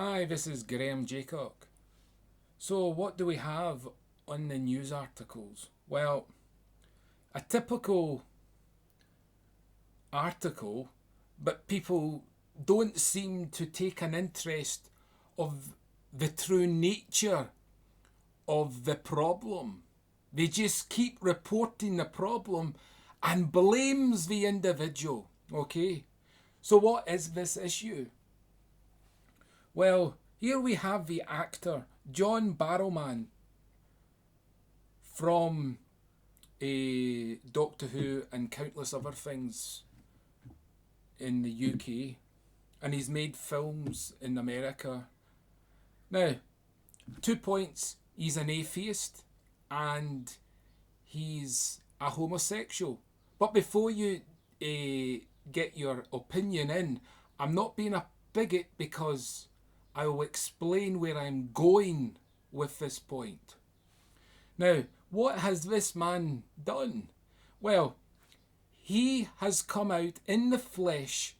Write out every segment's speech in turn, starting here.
Hi, this is Graham Jeacocke. So, what do we have on the news articles? Well, a typical article, but people don't seem to take an interest of the true nature of the problem. They just keep reporting the problem and blames the individual. Okay, so what is this issue? Well, here we have the actor John Barrowman from Doctor Who and countless other things in the UK, and he's made films in America. Now, 2 points: he's an atheist and he's a homosexual. But before you get your opinion in, I'm not being a bigot because I will explain where I'm going with this point. Now, what has this man done? Well, he has come out in the flesh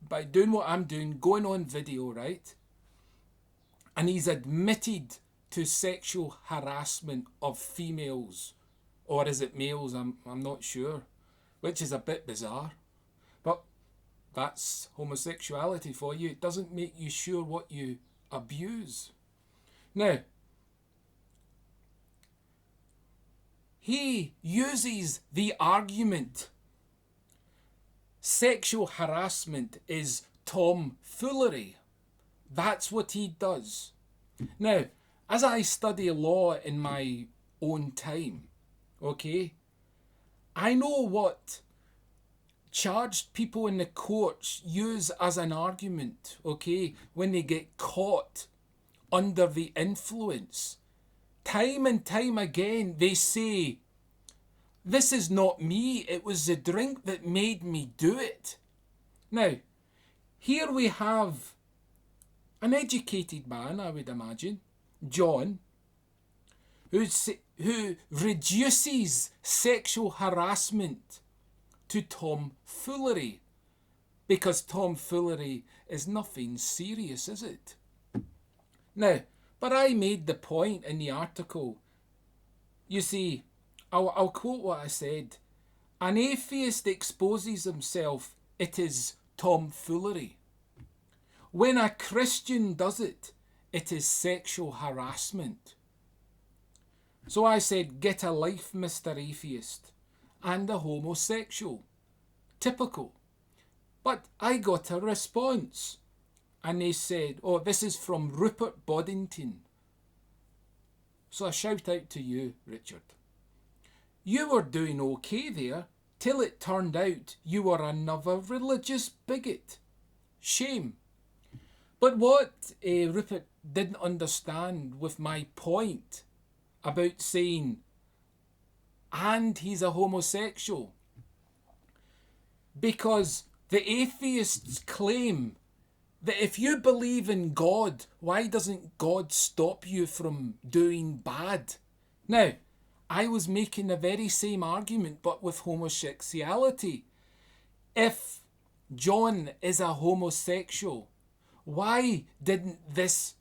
by doing what I'm doing, going on video, right? And he's admitted to sexual harassment of females. Or is it males? I'm not sure. Which is a bit bizarre. But that's homosexuality for you. It doesn't make you sure what you abuse. Now, he uses the argument sexual harassment is tomfoolery. That's what he does. Now, as I study law in my own time, okay, I know what charged people in the courts use as an argument, okay, when they get caught under the influence. Time and time again, they say, this is not me, it was the drink that made me do it. Now, here we have an educated man, I would imagine, John, who reduces sexual harassment to tomfoolery, because tomfoolery is nothing serious, is it? Now, but I made the point in the article. You see, I'll quote what I said. An atheist exposes himself, it is tomfoolery. When a Christian does it, it is sexual harassment. So I said, get a life, Mr. Atheist, and a homosexual. Typical. But I got a response. And they said, oh, this is from Rupert Boddington. So a shout out to you, Richard. You were doing okay there, till it turned out you were another religious bigot. Shame. But what Rupert didn't understand with my point about saying, and he's a homosexual, because the atheists claim that if you believe in God, why doesn't God stop you from doing bad? Now, I was making the very same argument, but with homosexuality. If John is a homosexual, why didn't this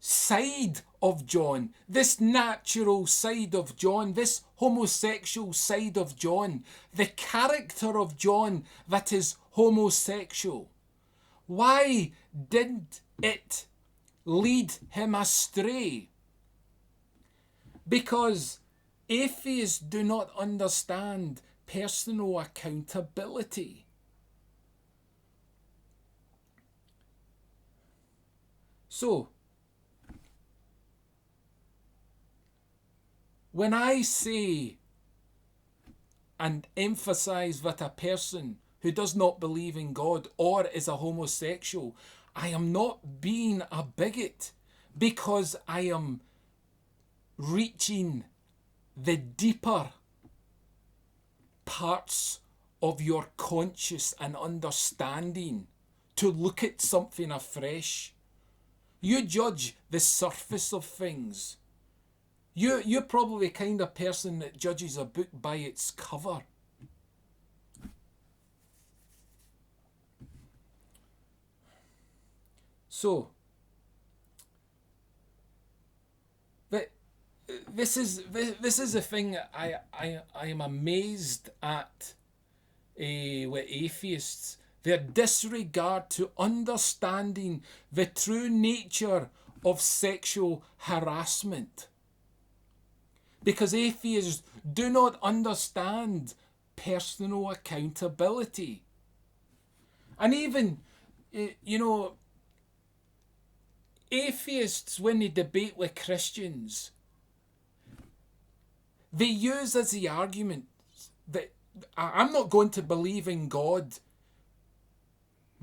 side of John, this natural side of John, this homosexual side of John, the character of John that is homosexual, why didn't it lead him astray? Because atheists do not understand personal accountability. So, when I say and emphasize that a person who does not believe in God or is a homosexual, I am not being a bigot, because I am reaching the deeper parts of your conscious and understanding to look at something afresh. You judge the surface of things. You're probably the kind of person that judges a book by its cover. So, but this is the thing I am amazed at with atheists. Their disregard to understanding the true nature of sexual harassment. Because atheists do not understand personal accountability. And even, atheists, when they debate with Christians, they use as the argument that I'm not going to believe in God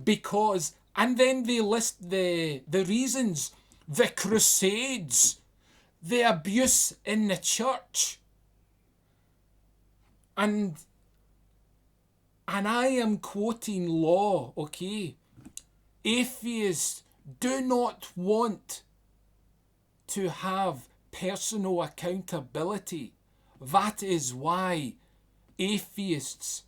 because, and then they list the reasons: the Crusades, the abuse in the church. And I am quoting law, okay? Atheists do not want to have personal accountability. That is why atheists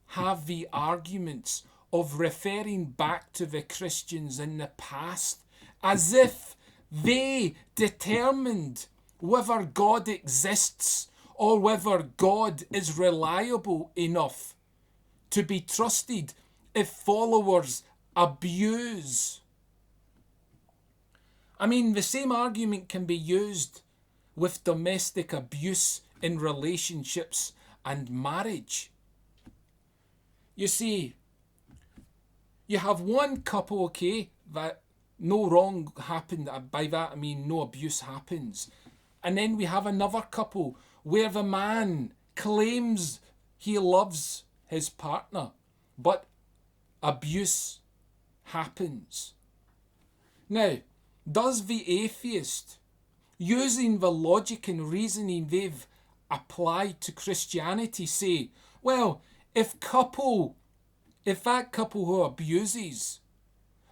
have the arguments of referring back to the Christians in the past as if they determined whether God exists or whether God is reliable enough to be trusted if followers abuse. I mean, the same argument can be used with domestic abuse in relationships and marriage. You see, you have one couple, okay, that no wrong happened. By that I mean no abuse happens. And then we have another couple where the man claims he loves his partner, but abuse happens. Now, does the atheist, using the logic and reasoning they've applied to Christianity, say, well, if that couple who abuses,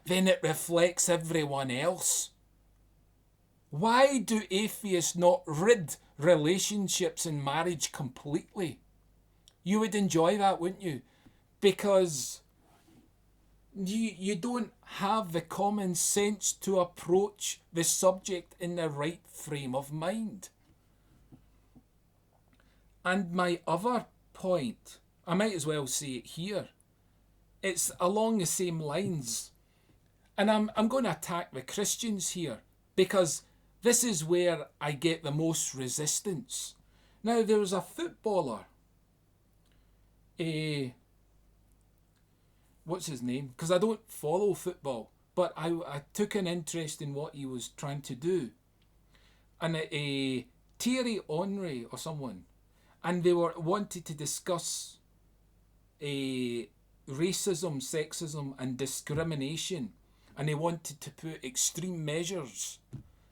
then it reflects everyone else? Why do atheists not rid relationships and marriage completely? You would enjoy that, wouldn't you? Because you don't have the common sense to approach the subject in the right frame of mind. And my other point, I might as well say it here, it's along the same lines. And I'm going to attack the Christians here because this is where I get the most resistance. Now, there was a footballer, what's his name? Because I don't follow football, but I took an interest in what he was trying to do. And Thierry Henry or someone, and they wanted to discuss racism, sexism and discrimination, and they wanted to put extreme measures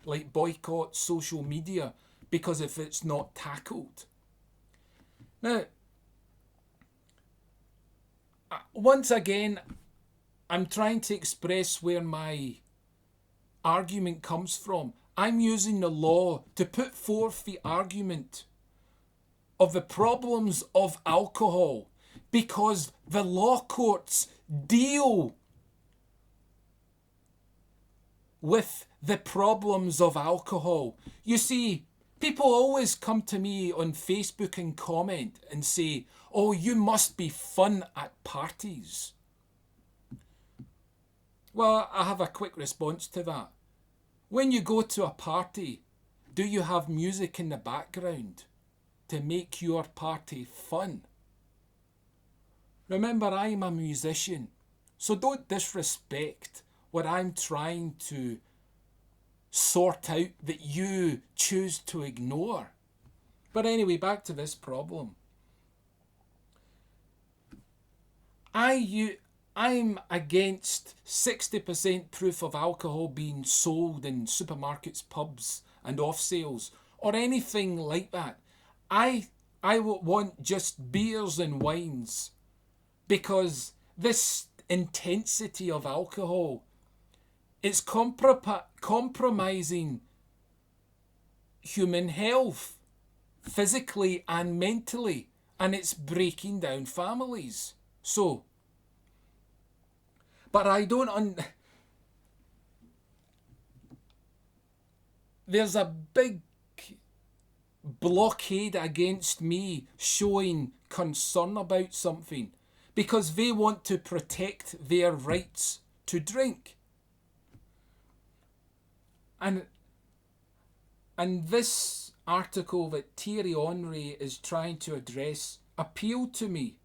like boycott social media because if it's not tackled. Now, once again, I'm trying to express where my argument comes from. I'm using the law to put forth the argument of the problems of alcohol because the law courts deal with the problems of alcohol. You see, people always come to me on Facebook and comment and say, oh, you must be fun at parties. Well, I have a quick response to that. When you go to a party, do you have music in the background to make your party fun? Remember, I'm a musician, so don't disrespect what I'm trying to sort out that you choose to ignore. But anyway, back to this problem. I'm against 60% proof of alcohol being sold in supermarkets, pubs and off sales or anything like that. I want just beers and wines because this intensity of alcohol, it's compromising human health, physically and mentally, and it's breaking down families. So, but I don't there's a big blockade against me showing concern about something because they want to protect their rights to drink. And this article that Thierry Henry is trying to address appealed to me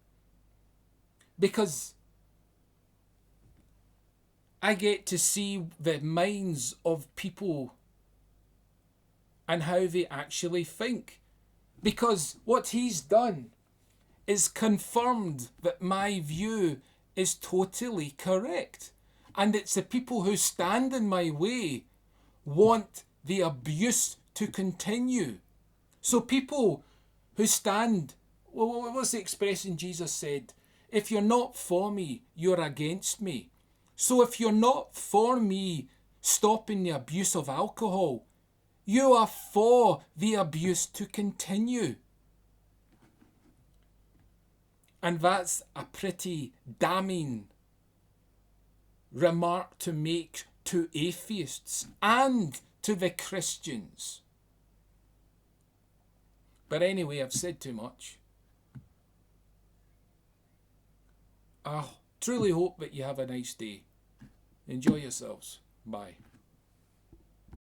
because I get to see the minds of people and how they actually think. Because what he's done is confirmed that my view is totally correct. And it's the people who stand in my way want the abuse to continue. So people who stand, well, what was the expression Jesus said? If you're not for me, you're against me. So if you're not for me stopping the abuse of alcohol, you are for the abuse to continue. And that's a pretty damning remark to make to atheists and to the Christians. But anyway, I've said too much. I truly hope that you have a nice day. Enjoy yourselves. Bye.